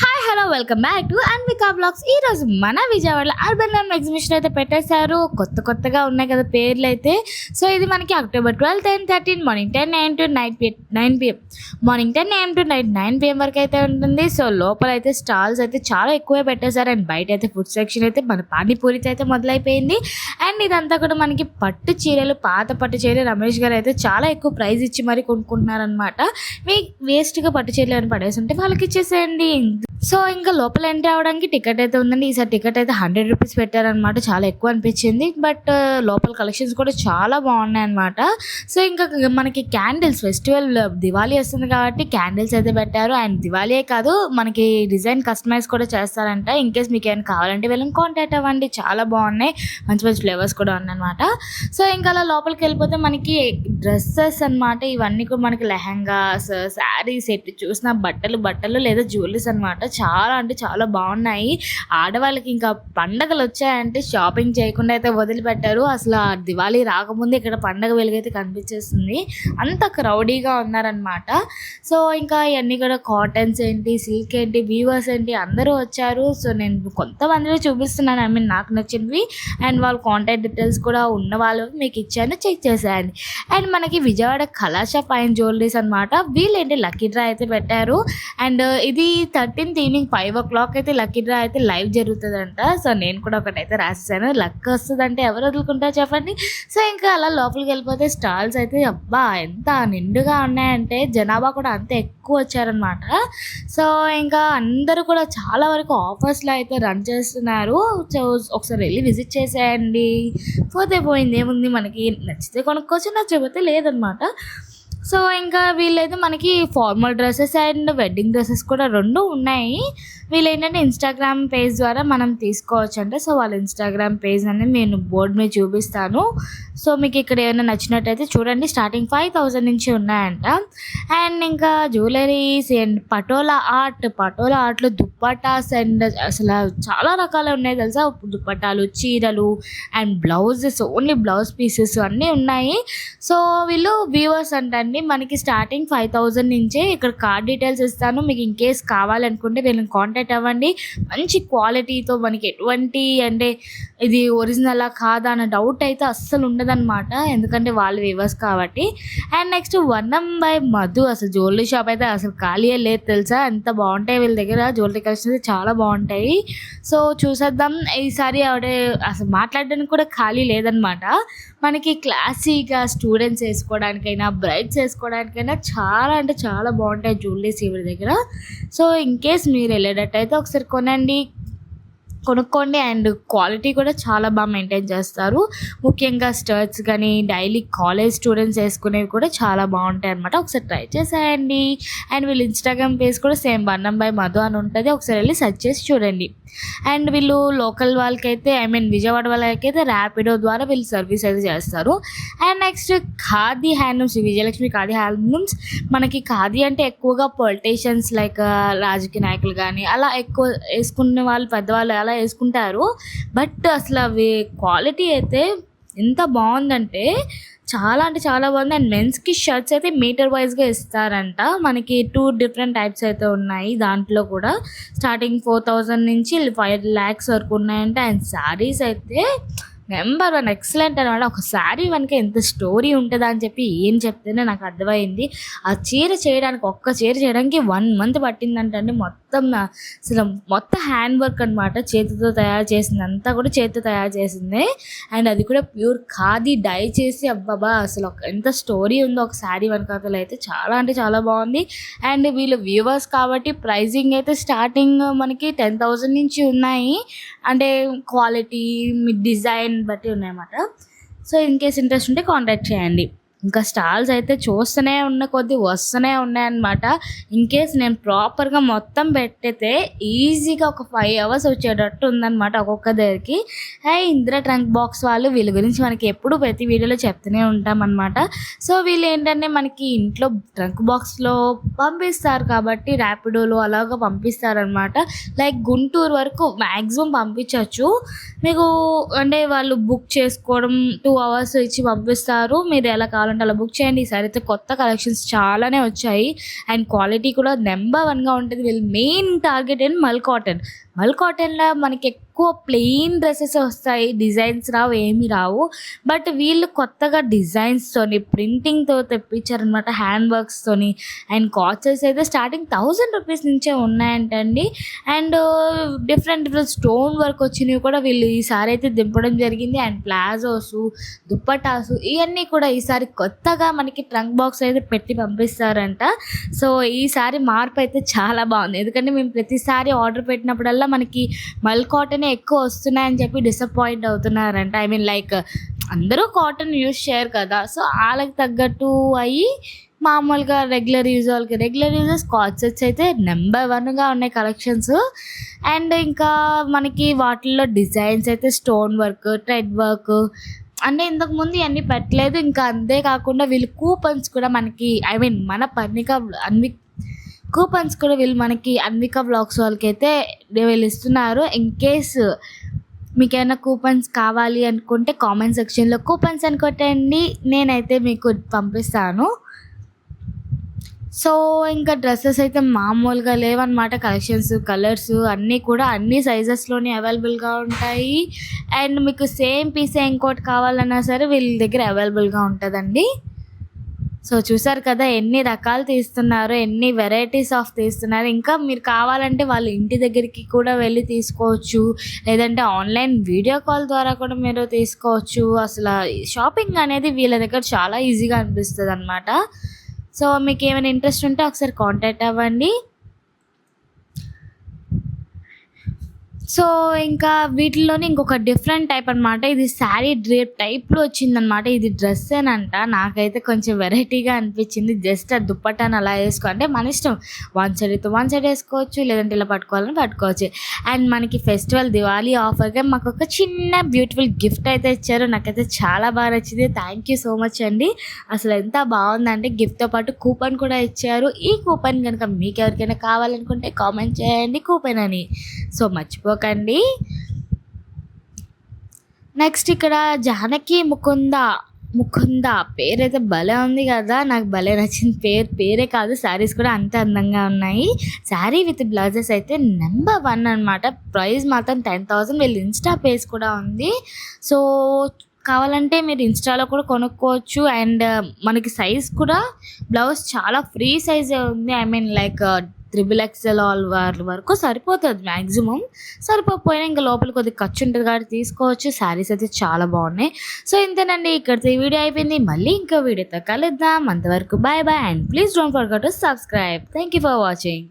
Hi hello welcome back to Anvika blogs. ఈ రోజు మన విజయవాడలో అర్బన్ ల్యాండ్ ఎగ్జిబిషన్ అయితే పెట్టేశారు. కొత్తగా ఉన్నాయి కదా పేర్లు అయితే. సో ఇది మనకి October 12, 10, 13 morning 10 AM to night 9 PM, morning 10 AM to night 9 PM వరకు అయితే ఉంటుంది. సో లోపల అయితే స్టాల్స్ అయితే చాలా ఎక్కువే పెట్టేశారు. అండ్ బయట అయితే ఫుడ్ సెక్షన్ అయితే మన పానీపూరితో అయితే మొదలైపోయింది. అండ్ ఇదంతా కూడా మనకి పట్టు చీరలు, పాత పట్టు చీరలు రమేష్ గారు అయితే చాలా ఎక్కువ ప్రైస్ ఇచ్చి మరి కొనుక్కుంటున్నారనమాట. మీ వేస్ట్గా పట్టు చీరలు ఏమైనా పడేసి ఉంటే వాళ్ళకి ఇచ్చేసేయండి. సో ఇంకా లోపల ఎంట్రీ అవడానికి టికెట్ అయితే ఉందండి. ఈసారి టికెట్ అయితే 100 రూపీస్ పెట్టారనమాట. చాలా ఎక్కువ అనిపించింది. బట్ లోపల కలెక్షన్స్ కూడా చాలా బాగున్నాయి అనమాట. సో ఇంకా మనకి క్యాండిల్స్ ఫెస్టివల్ దివాళీ వస్తుంది కాబట్టి క్యాండిల్స్ అయితే పెట్టారు. అండ్ దివాళీ కాదు, మనకి డిజైన్ కస్టమైజ్ కూడా చేస్తారంట. ఇన్ కేస్ మీకు ఏమైనా కావాలంటే వీళ్ళని కాంటాక్ట్ అవ్వండి. చాలా బాగున్నాయి, మంచి మంచి ఫ్లేవర్స్ కూడా ఉన్నాయన్నమాట. సో ఇంకా అలా లోపలికి వెళ్ళిపోతే మనకి డ్రెస్సెస్ అనమాట. ఇవన్నీ కూడా మనకి లెహంగాస్, శారీస్, ఎటు చూసిన బట్టలు లేదా జ్యువెలరీస్ అనమాట. చాలా అంటే చాలా బాగున్నాయి. ఆడవాళ్ళకి ఇంకా పండగలు వచ్చాయంటే షాపింగ్ చేయకుండా అయితే వదిలిపెట్టారు. అసలు ఆ దివాళీ రాకముందే ఇక్కడ పండగ వెలుగైతే కనిపించేస్తుంది. అంత క్రౌడీగా ఉన్నారనమాట. సో ఇంకా ఇవన్నీ కూడా కాటన్స్ ఏంటి, సిల్క్ ఏంటి, వీవర్స్ ఏంటి అందరూ వచ్చారు. సో నేను కొంతమందిలో చూపిస్తున్నాను, ఐ మీన్ నాకు నచ్చినవి. అండ్ వాళ్ళ కాంటాక్ట్ డీటెయిల్స్ కూడా ఉన్న వాళ్ళు మీకు ఇచ్చాను, చెక్ చేసేయండి. అండ్ మనకి విజయవాడ కళాషాప్ అండ్ జ్యువెలరీస్ అనమాట. వీళ్ళేంటి లక్కీ డ్రా అయితే పెట్టారు. అండ్ ఇది 13th ఈవినింగ్ 5 o'clock అయితే లక్కీ డ్రా అయితే లైవ్ జరుగుతుందంట. సో నేను కూడా ఒకటైతే రాసేసాను. లక్ వస్తుందంటే ఎవరు వదులుకుంటారు చెప్పండి. సో ఇంకా అలా లోపలికి వెళ్ళిపోతే స్టాల్స్ అయితే అబ్బా ఎంత నిండుగా ఉన్నాయంటే జనాభా కూడా అంత ఎక్కువ వచ్చారనమాట. సో ఇంకా అందరూ కూడా చాలా వరకు ఆఫర్స్లో అయితే రన్ చేస్తున్నారు. సో ఒకసారి వెళ్ళి విజిట్ చేసేయండి. పోతే పోయింది ఏముంది, మనకి నచ్చితే కొనుక్కోవచ్చు, నచ్చకపోతే లేదనమాట. సో ఇంకా వీళ్ళైతే మనకి formal dresses and wedding dresses కూడా రెండు ఉన్నాయి. వీళ్ళు ఏంటంటే ఇన్స్టాగ్రామ్ పేజ్ ద్వారా మనం తీసుకోవచ్చు అంటే. సో వాళ్ళ ఇన్స్టాగ్రామ్ పేజ్ అనేది నేను బోర్డు మీద చూపిస్తాను. సో మీకు ఇక్కడ ఏమైనా నచ్చినట్టయితే చూడండి. స్టార్టింగ్ 5,000 నుంచి ఉన్నాయంట. అండ్ ఇంకా జ్యువెలరీస్ అండ్ పటోలా ఆర్ట్లో దుప్పటాస్ అండ్ అసలు చాలా రకాలు ఉన్నాయి తెలుసా. దుప్పటాలు, చీరలు and blouses, only blouse pieces అన్నీ ఉన్నాయి. సో వీళ్ళు వ్యూవర్స్ అంటండి. మనకి స్టార్టింగ్ 5,000 నుంచే ఇక్కడ కార్డ్ డీటెయిల్స్ ఇస్తాను. మీకు ఇన్ కేస్ కావాలనుకుంటే వీళ్ళని కాంటాక్ట్ అవ్వండి. మంచి క్వాలిటీతో మనకి ఎటువంటి అంటే ఇది ఒరిజినలా కాదా అన్న డౌట్ అయితే అస్సలు ఉండదన్నమాట, ఎందుకంటే వాళ్ళు వ్యూవర్స్ కాబట్టి. అండ్ నెక్స్ట్ వర్ణం బై మధు. అసలు జ్యువెలరీ షాప్ అయితే అసలు ఖాళీయే లేదు తెలుసా. ఎంత బాగుంటాయి వీళ్ళ దగ్గర జ్యువెలరీ కలెక్షన్స్, చాలా బాగుంటాయి. సో చూసేద్దాం. ఈసారి ఆవిడ అసలు మాట్లాడడానికి కూడా ఖాళీ లేదనమాట. మనకి క్లాసీగా స్టూడెంట్స్ వేసుకోవడానికైనా, బ్రైడ్స్ వేసుకోవడానికైనా చాలా అంటే చాలా బాగుంటాయి జ్యువెలరీస్ ఇవి దగ్గర. సో ఇన్ కేస్ మీరు వెళ్ళేటట్టయితే ఒకసారి కొనుక్కోండి. అండ్ క్వాలిటీ కూడా చాలా బాగా మెయింటైన్ చేస్తారు. ముఖ్యంగా స్టర్ట్స్ కానీ డైలీ కాలేజ్ స్టూడెంట్స్ వేసుకునేవి కూడా చాలా బాగుంటాయి అనమాట. ఒకసారి ట్రై చేసేయండి. అండ్ వీళ్ళు ఇన్స్టాగ్రామ్ పేజ్ కూడా సేమ్ వర్ణం బై మధు అని ఉంటుంది. ఒకసారి వెళ్ళి సెర్చ్ చేసి చూడండి. అండ్ వీళ్ళు లోకల్ వాళ్ళకైతే, ఐ మీన్ విజయవాడ వాళ్ళకైతే ర్యాపిడో ద్వారా వీళ్ళు సర్వీస్ అయితే చేస్తారు. And next khadi handlooms, Vijayalakshmi khadi handlooms. మనకి ఖాదీ అంటే ఎక్కువగా పొలిటీషియన్స్ లైక్ రాజకీయ నాయకులు కానీ అలా ఎక్కువ వేసుకునే వాళ్ళు, పెద్దవాళ్ళు అలా వేసుకుంటారు. బట్ అసలు అవి క్వాలిటీ అయితే ఎంత బాగుందంటే చాలా అంటే చాలా బాగుంది. అండ్ మెన్స్కి షర్ట్స్ అయితే మీటర్ వైజ్గా ఇస్తారంట. మనకి 2 డిఫరెంట్ టైప్స్ అయితే ఉన్నాయి. దాంట్లో కూడా స్టార్టింగ్ 4,000 నుంచి 5 lakhs వరకు ఉన్నాయంట. అండ్ శారీస్ అయితే నెంబర్ 1 ఎక్సలెంట్ అనమాట. ఒక శారీ వెనక ఎంత స్టోరీ ఉంటుందా అని చెప్పి ఏం చెప్తేనే నాకు అర్థమైంది. ఆ చీర చేయడానికి, ఒక్క చీర చేయడానికి 1 month పట్టిందంటండి. మొత్తం హ్యాండ్ వర్క్ అనమాట. చేతితో తయారు చేసిందంతా కూడా చేతితో తయారు చేసిందే. అండ్ అది కూడా ప్యూర్ ఖాదీ డై చేసి అబ్బాబా అసలు ఎంత స్టోరీ ఉందో ఒక శారీ వెనకాతలు అయితే. చాలా అంటే చాలా బాగుంది. అండ్ వీళ్ళు వ్యూవర్స్ కాబట్టి ప్రైజింగ్ అయితే స్టార్టింగ్ మనకి 10,000 నుంచి ఉన్నాయి. అంటే క్వాలిటీ, డిజైన్ బట్టి ఉన్నాయన్నమాట. సో ఇన్ కేస్ ఇంట్రెస్ట్ ఉంటే కాంటాక్ట్ చేయండి. ఇంకా స్టాల్స్ అయితే చూస్తూనే ఉన్న కొద్దీ వస్తూనే ఉన్నాయన్నమాట. ఇన్ కేస్ నేను ప్రాపర్గా మొత్తం పెట్టితే ఈజీగా ఒక 5 hours వచ్చేటట్టు ఉందన్నమాట ఒక్కొక్క దగ్గరికి. ఇందిరా ట్రంక్ బాక్స్ వాళ్ళు, వీళ్ళ గురించి మనకి ఎప్పుడు ప్రతి వీడియోలో చెప్తూనే ఉంటామన్నమాట. సో వీళ్ళు ఏంటంటే మనకి ఇంట్లో ట్రంక్ బాక్స్లో పంపిస్తారు కాబట్టి ర్యాపిడోలో అలాగా పంపిస్తారనమాట. లైక్ గుంటూరు వరకు మ్యాక్సిమం పంపించవచ్చు మీకు. అంటే వాళ్ళు బుక్ చేసుకోవడం 2 hours ఇచ్చి పంపిస్తారు. మీరు ఎలా కావాలంటే కావాలంటే అలా బుక్ చేయండి. ఈసారి అయితే కొత్త కలెక్షన్స్ చాలానే వచ్చాయి అండ్ క్వాలిటీ కూడా నెంబర్ 1గా ఉంటుంది. వీళ్ళు మెయిన్ టార్గెట్ అండ్ మల్ కాటన్లో మనకి ఎక్కువ ప్లెయిన్ డ్రెస్సెస్ వస్తాయి, డిజైన్స్ రావు, ఏమీ రావు. బట్ వీళ్ళు కొత్తగా డిజైన్స్తోని ప్రింటింగ్తో తెప్పించారనమాట, హ్యాండ్ వర్క్స్తోని. అండ్ కాస్ట్స్ అయితే స్టార్టింగ్ 1000 రూపీస్ నుంచే ఉన్నాయంటండి. అండ్ డిఫరెంట్ స్టోన్ వర్క్ వచ్చినవి కూడా వీళ్ళు ఈసారి అయితే దింపడం జరిగింది. అండ్ ప్లాజోసు, దుప్పటాసు ఇవన్నీ కూడా ఈసారి కొత్తగా మనకి ట్రంక్ బాక్స్ అయితే పెట్టి పంపిస్తారంట. సో ఈసారి మార్పు అయితే చాలా బాగుంది. ఎందుకంటే మేము ప్రతిసారి ఆర్డర్ పెట్టినప్పుడల్లా మనకి మల్ కాటన్ ఎక్కువ వస్తున్నాయని చెప్పి డిసప్పాయింట్ అవుతున్నారంట. ఐ మీన్ లైక్ అందరూ కాటన్ యూజ్ చేయరు కదా, సో వాళ్ళకి తగ్గట్టు అయ్యి మామూలుగా రెగ్యులర్ యూజర్స్ కార్డ్ సెట్స్ అయితే నెంబర్ 1గా ఉన్నాయి కలెక్షన్స్. అండ్ ఇంకా మనకి వాటిల్లో డిజైన్స్ అయితే స్టోన్ వర్క్, థ్రెడ్ వర్క్ అంటే ఇంతకుముందు ఇవన్నీ పెట్టలేదు. ఇంకా అంతేకాకుండా వీళ్ళు కూపన్స్ కూడా మనకి మన కూపన్స్ కూడా వీళ్ళు మనకి అన్విక వ్లాగ్స్ వాళ్ళకైతే వీళ్ళు ఇస్తున్నారు. ఇన్ కేస్ మీకు ఏమైనా కూపన్స్ కావాలి అనుకుంటే కామెంట్ సెక్షన్లో కూపన్స్ అని కొట్టండి, నేనైతే మీకు పంపిస్తాను. సో ఇంకా డ్రెస్సెస్ అయితే మామూలుగా లేవన్నమాట. కలెక్షన్స్, కలర్స్ అన్నీ కూడా అన్ని సైజెస్లోనే అవైలబుల్గా ఉంటాయి. అండ్ మీకు సేమ్ పీసే ఇంకోటి కావాలన్నా సరే వీళ్ళ దగ్గర అవైలబుల్గా ఉంటుందండి. సో చూసారు కదా ఎన్ని రకాలు తీస్తున్నారు, ఎన్ని వెరైటీస్ ఆఫ్ తీస్తున్నారు. ఇంకా మీరు కావాలంటే వాళ్ళ ఇంటి దగ్గరికి కూడా వెళ్ళి తీసుకోవచ్చు, లేదంటే ఆన్లైన్ వీడియో కాల్ ద్వారా కూడా మీరు తీసుకోవచ్చు. అసలు షాపింగ్ అనేది వీళ్ళ దగ్గర చాలా ఈజీగా అనిపిస్తుంది అనమాట. సో మీకు ఏమైనా ఇంట్రెస్ట్ ఉంటే ఒకసారి కాంటాక్ట్ అవ్వండి. సో ఇంకా వీటిల్లోనే ఇంకొక డిఫరెంట్ టైప్ అనమాట. ఇది శారీ డ్రేప్ టైప్లో వచ్చిందనమాట. ఇది డ్రెస్సేనంట. నాకైతే కొంచెం వెరైటీగా అనిపించింది. జస్ట్ ఆ దుప్పటాన్ని అలా వేసుకో అంటే మన ఇష్టం, వన్ సైడ్ వేసుకోవచ్చు, లేదంటే ఇలా పట్టుకోవాలని పట్టుకోవచ్చు. అండ్ మనకి ఫెస్టివల్ దివాళీ ఆఫర్గా మాకు ఒక చిన్న బ్యూటిఫుల్ గిఫ్ట్ అయితే ఇచ్చారు. నాకైతే చాలా బాగా నచ్చింది. థ్యాంక్ యూ సో మచ్ అండి. అసలు ఎంత బాగుందంటే గిఫ్ట్తో పాటు కూపన్ కూడా ఇచ్చారు. ఈ కూపన్ కనుక మీకు ఎవరికైనా కావాలనుకుంటే కామెంట్ చేయండి కూపన్ అని. సో మర్చిపోకండి. నెక్స్ట్ ఇక్కడ జానకి ముకుంద పేరైతే భలే ఉంది కదా, నాకు భలే నచ్చింది. పేరే కాదు, శారీస్ కూడా అంతే అందంగా ఉన్నాయి. శారీ విత్ బ్లౌజెస్ అయితే నెంబర్ 1 అనమాట. ప్రైస్ మాత్రం 10,000. వీళ్ళు ఇన్స్టా పేజ్ కూడా ఉంది. సో కావాలంటే మీరు ఇన్స్టాలో కూడా కొనుక్కోవచ్చు. అండ్ మనకి సైజ్ కూడా బ్లౌజ్ చాలా ఫ్రీ సైజే ఉంది. లైక్ 3XL ఆల్ వరకు సరిపోతుంది మ్యాక్సిమం. సరిపోకపోయినా ఇంకా లోపల కొద్దిగా ఖర్చు ఉంటుంది కాబట్టి తీసుకోవచ్చు. శారీస్ అయితే చాలా బాగున్నాయి. సో ఇంతేనండి, ఇక్కడితో ఈ వీడియో అయిపోయింది. మళ్ళీ ఇంకో వీడియోతో కలుద్దాం. అంతవరకు bye and please don't forget to subscribe. Thank you for watching.